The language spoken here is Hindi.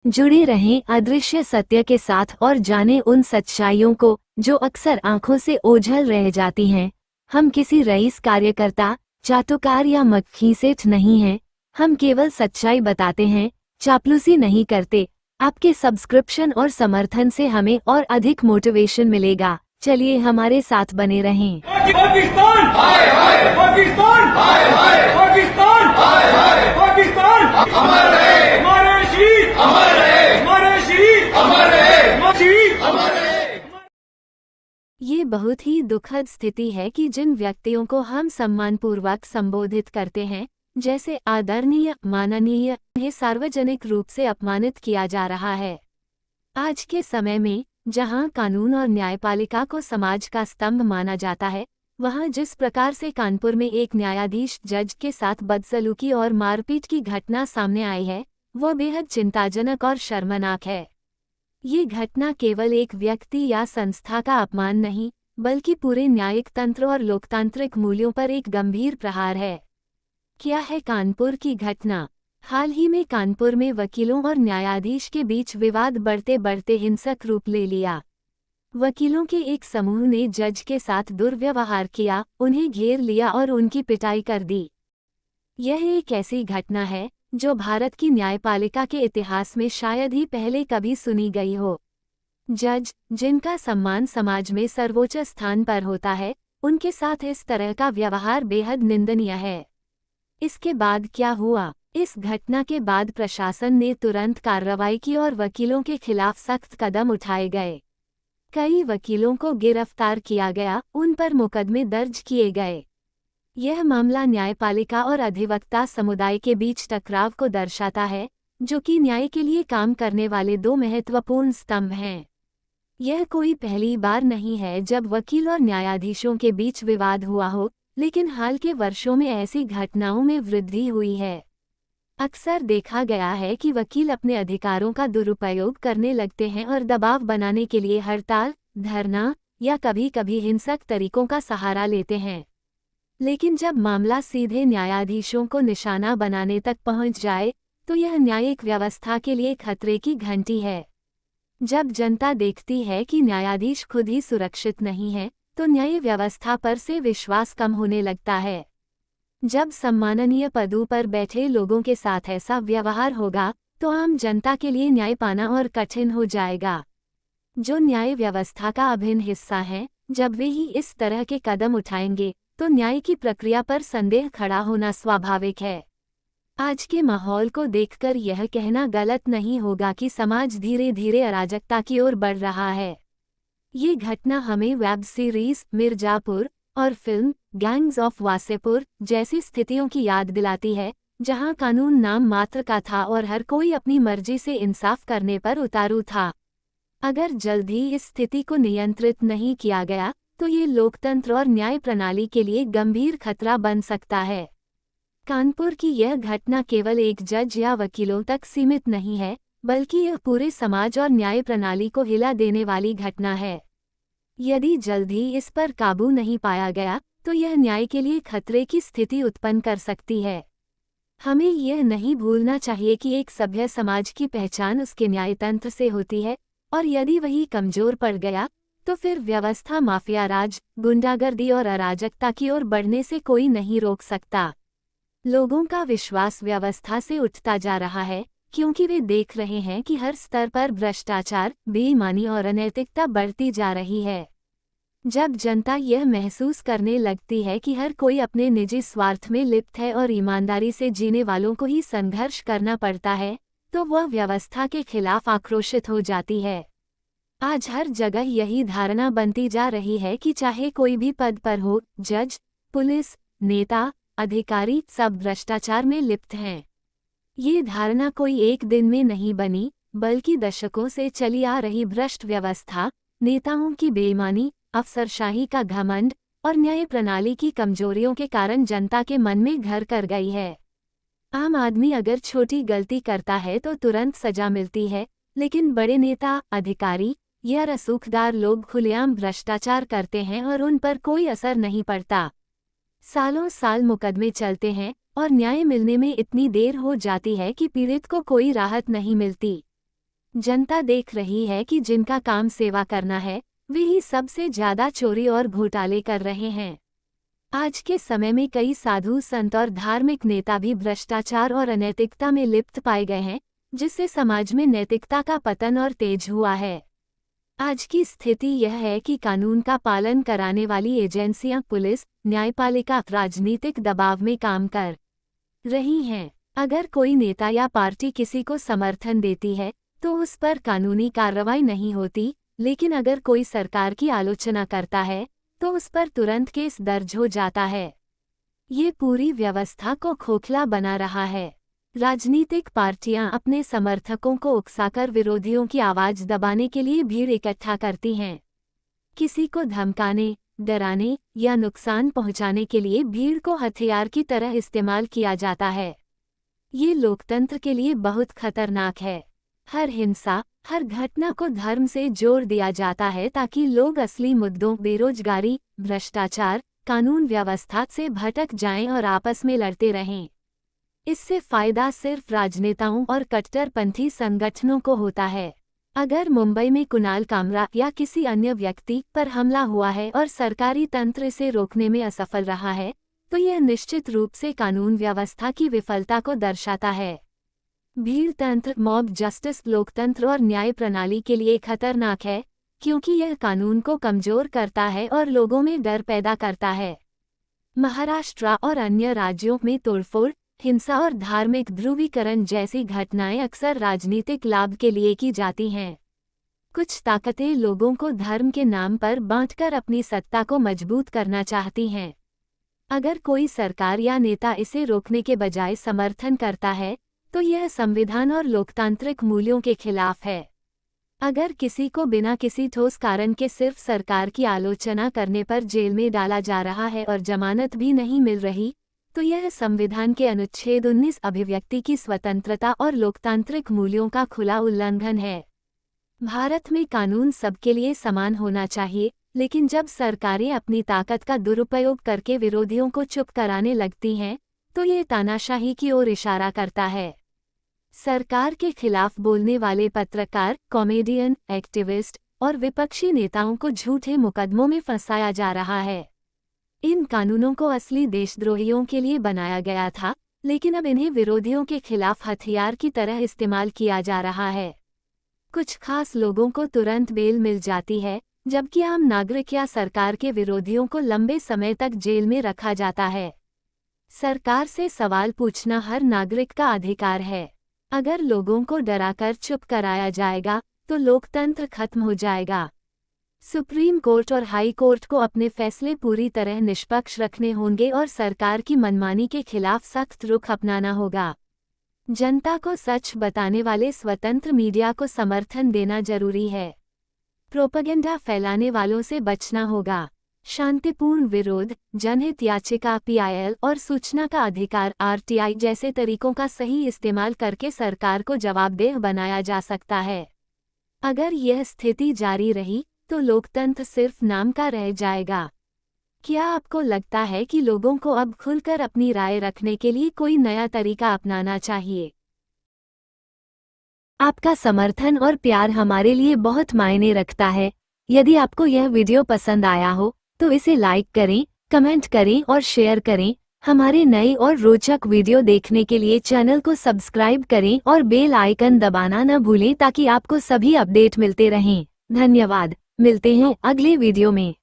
जुड़े रहें अदृश्य सत्य के साथ और जानें उन सच्चाइयों को जो अक्सर आंखों से ओझल रह जाती हैं। हम किसी रईस कार्यकर्ता, चाटुकार या मक्खी सेठ नहीं हैं। हम केवल सच्चाई बताते हैं, चापलूसी नहीं करते। आपके सब्सक्रिप्शन और समर्थन से हमें और अधिक मोटिवेशन मिलेगा। चलिए हमारे साथ बने रहें। पाकिस्तान हाय हाय, पाकिस्तान हाय हाय, पाकिस्तान हाय हाय, पाकिस्तान अमर रहे, हमारे शहीद अमर रहे, हमारे शहीद अमर रहे, हमारे शहीद अमर रहे। ये बहुत ही दुखद स्थिति है कि जिन व्यक्तियों को हम सम्मानपूर्वक संबोधित करते हैं, जैसे आदरणीय, माननीय, उन्हें सार्वजनिक रूप से अपमानित किया जा रहा है। आज के समय में जहां कानून और न्यायपालिका को समाज का स्तंभ माना जाता है, वहां जिस प्रकार से कानपुर में एक न्यायाधीश जज के साथ बदसलूकी और मारपीट की घटना सामने आई है, वो बेहद चिंताजनक और शर्मनाक है। ये घटना केवल एक व्यक्ति या संस्था का अपमान नहीं, बल्कि पूरे न्यायिक तंत्र और लोकतांत्रिक मूल्यों पर एक गंभीर प्रहार है। क्या है कानपुर की घटना? हाल ही में कानपुर में वकीलों और न्यायाधीश के बीच विवाद बढ़ते बढ़ते हिंसक रूप ले लिया। वकीलों के एक समूह ने जज के साथ दुर्व्यवहार किया, उन्हें घेर लिया और उनकी पिटाई कर दी। यह एक ऐसी घटना है जो भारत की न्यायपालिका के इतिहास में शायद ही पहले कभी सुनी गई हो। जज, जिनका सम्मान समाज में सर्वोच्च स्थान पर होता है, उनके साथ इस तरह का व्यवहार बेहद निंदनीय है। इसके बाद क्या हुआ? इस घटना के बाद प्रशासन ने तुरंत कार्रवाई की और वकीलों के खिलाफ सख्त कदम उठाए गए। कई वकीलों को गिरफ्तार किया गया, उन पर मुकदमे दर्ज किए गए। यह मामला न्यायपालिका और अधिवक्ता समुदाय के बीच टकराव को दर्शाता है, जो कि न्याय के लिए काम करने वाले दो महत्वपूर्ण स्तंभ हैं। यह कोई पहली बार नहीं है जब वकील और न्यायाधीशों के बीच विवाद हुआ हो, लेकिन हाल के वर्षों में ऐसी घटनाओं में वृद्धि हुई है। अक्सर देखा गया है कि वकील अपने अधिकारों का दुरुपयोग करने लगते हैं और दबाव बनाने के लिए हड़ताल, धरना या कभी-कभी हिंसक तरीकों का सहारा लेते हैं। लेकिन जब मामला सीधे न्यायाधीशों को निशाना बनाने तक पहुंच जाए, तो यह न्यायिक व्यवस्था के लिए खतरे की घंटी है। जब जनता देखती है कि न्यायाधीश खुद ही सुरक्षित नहीं है, तो न्याय व्यवस्था पर से विश्वास कम होने लगता है। जब सम्माननीय पदों पर बैठे लोगों के साथ ऐसा व्यवहार होगा, तो आम जनता के लिए न्याय पाना और कठिन हो जाएगा। जो न्याय व्यवस्था का अभिन्न हिस्सा हैं, जब वे ही इस तरह के कदम उठाएंगे, तो न्याय की प्रक्रिया पर संदेह खड़ा होना स्वाभाविक है। आज के माहौल को देखकर यह कहना गलत नहीं होगा कि समाज धीरे धीरे अराजकता की ओर बढ़ रहा है। ये घटना हमें वेब सीरीज मिर्जापुर और फिल्म गैंग्स ऑफ वासेपुर जैसी स्थितियों की याद दिलाती है, जहां कानून नाम मात्र का था और हर कोई अपनी मर्जी से इंसाफ करने पर उतारू था। अगर जल्द ही इस स्थिति को नियंत्रित नहीं किया गया, तो ये लोकतंत्र और न्याय प्रणाली के लिए गंभीर खतरा बन सकता है। कानपुर की यह घटना केवल एक जज या वकीलों तक सीमित नहीं है, बल्कि यह पूरे समाज और न्याय प्रणाली को हिला देने वाली घटना है। यदि जल्द ही इस पर काबू नहीं पाया गया, तो यह न्याय के लिए खतरे की स्थिति उत्पन्न कर सकती है। हमें यह नहीं भूलना चाहिए कि एक सभ्य समाज की पहचान उसके न्यायतंत्र से होती है, और यदि वही कमजोर पड़ गया, तो फिर व्यवस्था माफिया राज, गुंडागर्दी और अराजकता की ओर बढ़ने से कोई नहीं रोक सकता। लोगों का विश्वास व्यवस्था से उठता जा रहा है, क्योंकि वे देख रहे हैं कि हर स्तर पर भ्रष्टाचार, बेईमानी और अनैतिकता बढ़ती जा रही है। जब जनता यह महसूस करने लगती है कि हर कोई अपने निजी स्वार्थ में लिप्त है और ईमानदारी से जीने वालों को ही संघर्ष करना पड़ता है, तो वह व्यवस्था के खिलाफ आक्रोशित हो जाती है। आज हर जगह यही धारणा बनती जा रही है कि चाहे कोई भी पद पर हो, जज, पुलिस, नेता, अधिकारी, सब भ्रष्टाचार में लिप्त हैं। ये धारणा कोई एक दिन में नहीं बनी, बल्कि दशकों से चली आ रही भ्रष्ट व्यवस्था, नेताओं की बेईमानी, अफसरशाही का घमंड और न्याय प्रणाली की कमजोरियों के कारण जनता के मन में घर कर गई है। आम आदमी अगर छोटी गलती करता है तो तुरंत सजा मिलती है, लेकिन बड़े नेता, अधिकारी या रसूखदार लोग खुलेआम भ्रष्टाचार करते हैं और उन पर कोई असर नहीं पड़ता। सालों साल मुकदमे चलते हैं और न्याय मिलने में इतनी देर हो जाती है कि पीड़ित को कोई राहत नहीं मिलती। जनता देख रही है कि जिनका काम सेवा करना है, वे ही सबसे ज्यादा चोरी और घोटाले कर रहे हैं। आज के समय में कई साधु संत और धार्मिक नेता भी भ्रष्टाचार और अनैतिकता में लिप्त पाए गए हैं, जिससे समाज में नैतिकता का पतन और तेज हुआ है। आज की स्थिति यह है कि कानून का पालन कराने वाली एजेंसियां, पुलिस, न्यायपालिका राजनीतिक दबाव में काम कर रही हैं। अगर कोई नेता या पार्टी किसी को समर्थन देती है तो उस पर कानूनी कार्रवाई नहीं होती, लेकिन अगर कोई सरकार की आलोचना करता है तो उस पर तुरंत केस दर्ज हो जाता है। ये पूरी व्यवस्था को खोखला बना रहा है। राजनीतिक पार्टियां अपने समर्थकों को उकसाकर विरोधियों की आवाज दबाने के लिए भीड़ इकट्ठा करती हैं। किसी को धमकाने, डराने या नुकसान पहुंचाने के लिए भीड़ को हथियार की तरह इस्तेमाल किया जाता है। ये लोकतंत्र के लिए बहुत खतरनाक है। हर हिंसा, हर घटना को धर्म से जोड़ दिया जाता है ताकि लोग असली मुद्दों बेरोजगारी, भ्रष्टाचार, कानून व्यवस्था से भटक जाएं और आपस में लड़ते रहें। इससे फायदा सिर्फ राजनेताओं और कट्टरपंथी संगठनों को होता है। अगर मुंबई में कुणाल कामरा या किसी अन्य व्यक्ति पर हमला हुआ है और सरकारी तंत्र इसे रोकने में असफल रहा है, तो यह निश्चित रूप से कानून व्यवस्था की विफलता को दर्शाता है। भीड़ तंत्र, मॉब जस्टिस लोकतंत्र और न्याय प्रणाली के लिए खतरनाक है, क्योंकि यह कानून को कमजोर करता है और लोगों में डर पैदा करता है। महाराष्ट्र और अन्य राज्यों में तोड़फोड़, हिंसा और धार्मिक ध्रुवीकरण जैसी घटनाएं अक्सर राजनीतिक लाभ के लिए की जाती हैं। कुछ ताकतें लोगों को धर्म के नाम पर बांटकर अपनी सत्ता को मजबूत करना चाहती हैं। अगर कोई सरकार या नेता इसे रोकने के बजाय समर्थन करता है, तो यह संविधान और लोकतांत्रिक मूल्यों के खिलाफ है। अगर किसी को बिना किसी ठोस कारण के सिर्फ सरकार की आलोचना करने पर जेल में डाला जा रहा है और जमानत भी नहीं मिल रही, तो यह संविधान के अनुच्छेद 19 अभिव्यक्ति की स्वतंत्रता और लोकतांत्रिक मूल्यों का खुला उल्लंघन है। भारत में कानून सबके लिए समान होना चाहिए, लेकिन जब सरकारें अपनी ताकत का दुरुपयोग करके विरोधियों को चुप कराने लगती हैं, तो ये तानाशाही की ओर इशारा करता है। सरकार के खिलाफ बोलने वाले पत्रकार, कॉमेडियन, एक्टिविस्ट और विपक्षी नेताओं को झूठे मुकदमों में फंसाया जा रहा है। इन कानूनों को असली देशद्रोहियों के लिए बनाया गया था, लेकिन अब इन्हें विरोधियों के खिलाफ हथियार की तरह इस्तेमाल किया जा रहा है। कुछ खास लोगों को तुरंत बेल मिल जाती है, जबकि आम नागरिक या सरकार के विरोधियों को लंबे समय तक जेल में रखा जाता है। सरकार से सवाल पूछना हर नागरिक का अधिकार है। अगर लोगों को डराकर चुप कराया जाएगा, तो लोकतंत्र खत्म हो जाएगा। सुप्रीम कोर्ट और हाई कोर्ट को अपने फैसले पूरी तरह निष्पक्ष रखने होंगे और सरकार की मनमानी के खिलाफ सख्त रुख अपनाना होगा। जनता को सच बताने वाले स्वतंत्र मीडिया को समर्थन देना जरूरी है। प्रोपेगेंडा फैलाने वालों से बचना होगा। शांतिपूर्ण विरोध, जनहित याचिका PIL और सूचना का अधिकार RTI जैसे तरीकों का सही इस्तेमाल करके सरकार को जवाबदेह बनाया जा सकता है। अगर यह स्थिति जारी रही, तो लोकतंत्र सिर्फ नाम का रह जाएगा। क्या आपको लगता है कि लोगों को अब खुलकर अपनी राय रखने के लिए कोई नया तरीका अपनाना चाहिए? आपका समर्थन और प्यार हमारे लिए बहुत मायने रखता है। यदि आपको यह वीडियो पसंद आया हो, तो इसे लाइक करें, कमेंट करें और शेयर करें। हमारे नए और रोचक वीडियो देखने के लिए चैनल को सब्सक्राइब करें और बेल आइकन दबाना न भूलें ताकि आपको सभी अपडेट मिलते रहें। धन्यवाद। मिलते हैं अगले वीडियो में।